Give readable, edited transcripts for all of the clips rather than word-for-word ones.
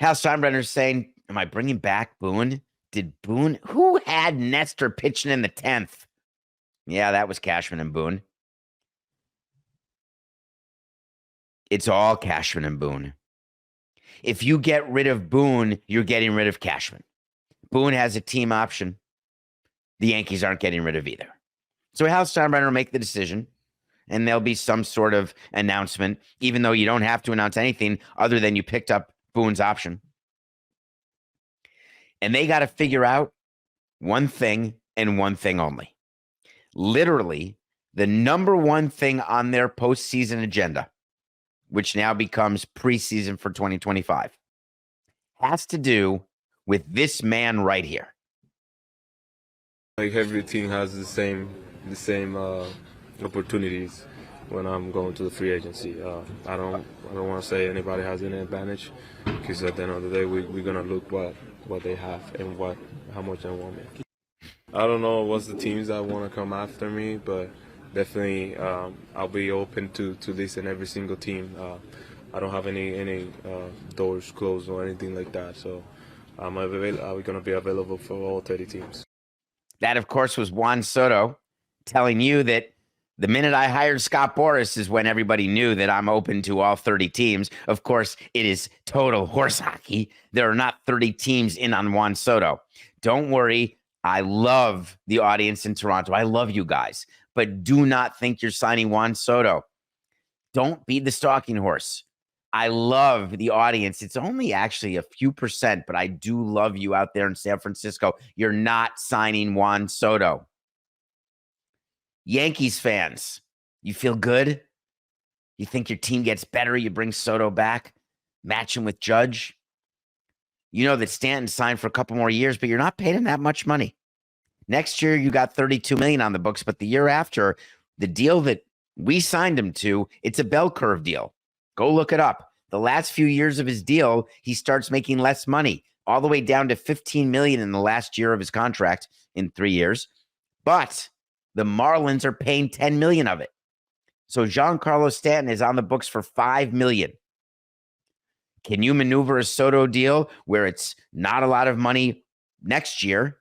Hal Steinbrenner's saying, am I bringing back Boone? Who had Nestor pitching in the 10th? Yeah, that was Cashman and Boone. It's all Cashman and Boone. If you get rid of Boone, you're getting rid of Cashman. Boone has a team option. The Yankees aren't getting rid of either. So Hal Steinbrenner will make the decision, and there'll be some sort of announcement, even though you don't have to announce anything other than you picked up Boone's option. And they got to figure out one thing and one thing only. Literally, the number one thing on their postseason agenda, which now becomes preseason for 2025, has to do with this man right here. Like every team has the same opportunities when I'm going to the free agency. I don't want to say anybody has any advantage, because at the end of the day we're gonna look what they have and how much they want me. I don't know what's the teams that want to come after me, but definitely I'll be open to this in every single team. I don't have any doors closed or anything like that, so I'm going to be available for all 30 teams. That, of course, was Juan Soto telling you that the minute I hired Scott Boras is when everybody knew that I'm open to all 30 teams. Of course, it is total horse hockey. There are not 30 teams in on Juan Soto. Don't worry. I love the audience in Toronto. I love you guys. But do not think you're signing Juan Soto. Don't be the stalking horse. I love the audience. It's only actually a few percent, but I do love you out there in San Francisco. You're not signing Juan Soto. Yankees fans, you feel good? You think your team gets better? You bring Soto back, match him with Judge. You know that Stanton signed for a couple more years, but you're not paying him that much money. Next year, you got $32 million on the books, but the year after, the deal that we signed him to, it's a bell curve deal. Go look it up. The last few years of his deal, he starts making less money, all the way down to $15 million in the last year of his contract in 3 years. But the Marlins are paying $10 million of it. So Giancarlo Stanton is on the books for $5 million. Can you maneuver a Soto deal where it's not a lot of money next year?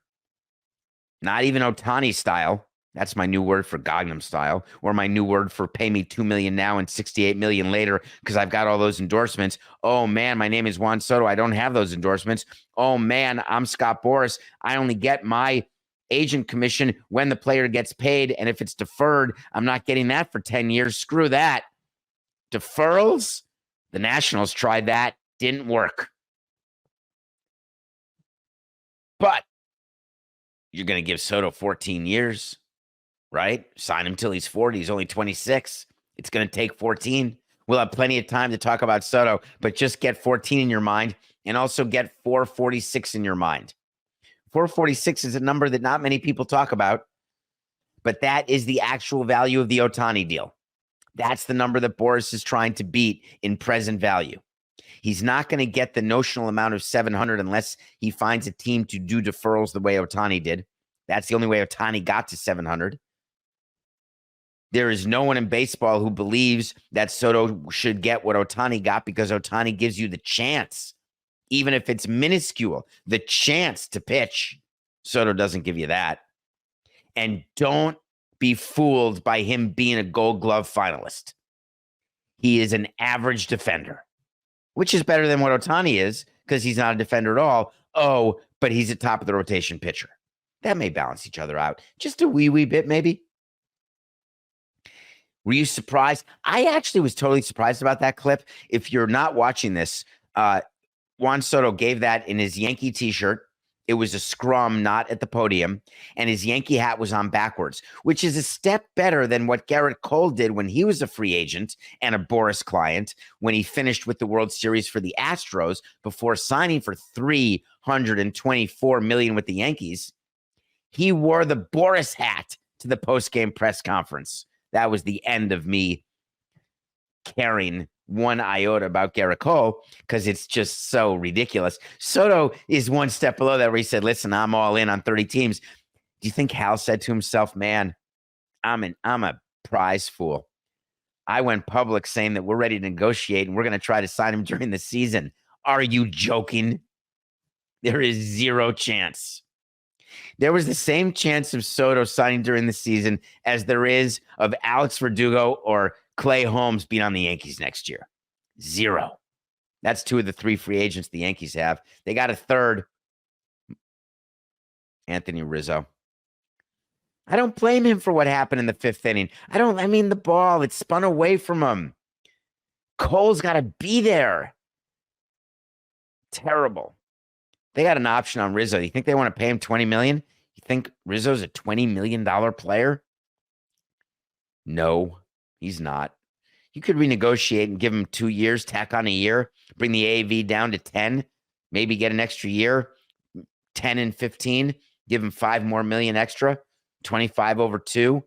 Not even Ohtani style. That's my new word for Gangnam style, or my new word for pay me $2 million now and $68 million later because I've got all those endorsements. Oh, man, my name is Juan Soto. I don't have those endorsements. Oh, man, I'm Scott Boras. I only get my agent commission when the player gets paid, and if it's deferred, I'm not getting that for 10 years. Screw that. Deferrals? The Nationals tried that. Didn't work. But you're going to give Soto 14 years, right? Sign him till he's 40. He's only 26. It's going to take 14. We'll have plenty of time to talk about Soto, but just get 14 in your mind and also get 446 in your mind. 446 is a number that not many people talk about, but that is the actual value of the Ohtani deal. That's the number that Boras is trying to beat in present value. He's not going to get the notional amount of 700 unless he finds a team to do deferrals the way Ohtani did. That's the only way Ohtani got to 700. There is no one in baseball who believes that Soto should get what Ohtani got because Ohtani gives you the chance, even if it's minuscule, the chance to pitch. Soto doesn't give you that. And don't be fooled by him being a Gold Glove finalist. He is an average defender, which is better than what Ohtani is because he's not a defender at all. Oh, but he's a top of the rotation pitcher. That may balance each other out. Just a wee bit, maybe. Were you surprised? I actually was totally surprised about that clip. If you're not watching this, Juan Soto gave that in his Yankee t-shirt. It was a scrum, not at the podium. And his Yankee hat was on backwards, which is a step better than what Garrett Cole did when he was a free agent and a Boras client when he finished with the World Series for the Astros before signing for $324 million with the Yankees. He wore the Boras hat to the post-game press conference. That was the end of me caring one iota about Garrett Cole because it's just so ridiculous. Soto is one step below that where he said, listen, I'm all in on 30 teams. Do you think Hal said to himself, man, I'm a prize fool. I went public saying that we're ready to negotiate and we're going to try to sign him during the season. Are you joking? There is zero chance. There was the same chance of Soto signing during the season as there is of Alex Verdugo or Clay Holmes being on the Yankees next year. Zero. That's 2 of the 3 free agents the Yankees have. They got a third, Anthony Rizzo. I don't blame him for what happened in the 5th inning. The ball, it spun away from him. Cole's got to be there. Terrible. They got an option on Rizzo. You think they want to pay him $20 million? You think Rizzo's a $20 million player? No, he's not. You could renegotiate and give him 2 years, tack on a year, bring the AAV down to 10, maybe get an extra year, 10 and 15, give him $5 more million extra, 25 over 2,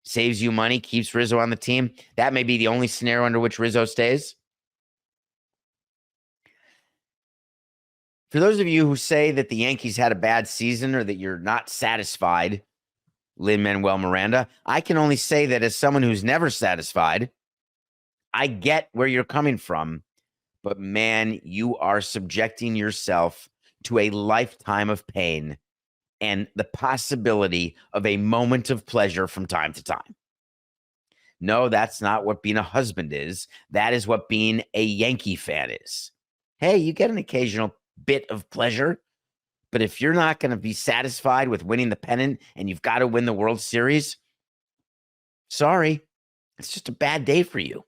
saves you money, keeps Rizzo on the team. That may be the only scenario under which Rizzo stays. For those of you who say that the Yankees had a bad season or that you're not satisfied, Lin-Manuel Miranda, I can only say that as someone who's never satisfied, I get where you're coming from, but man, you are subjecting yourself to a lifetime of pain and the possibility of a moment of pleasure from time to time. No, that's not what being a husband is. That is what being a Yankee fan is. Hey, you get an occasional bit of pleasure, but if you're not going to be satisfied with winning the pennant and you've got to win the World Series, sorry, it's just a bad day for you.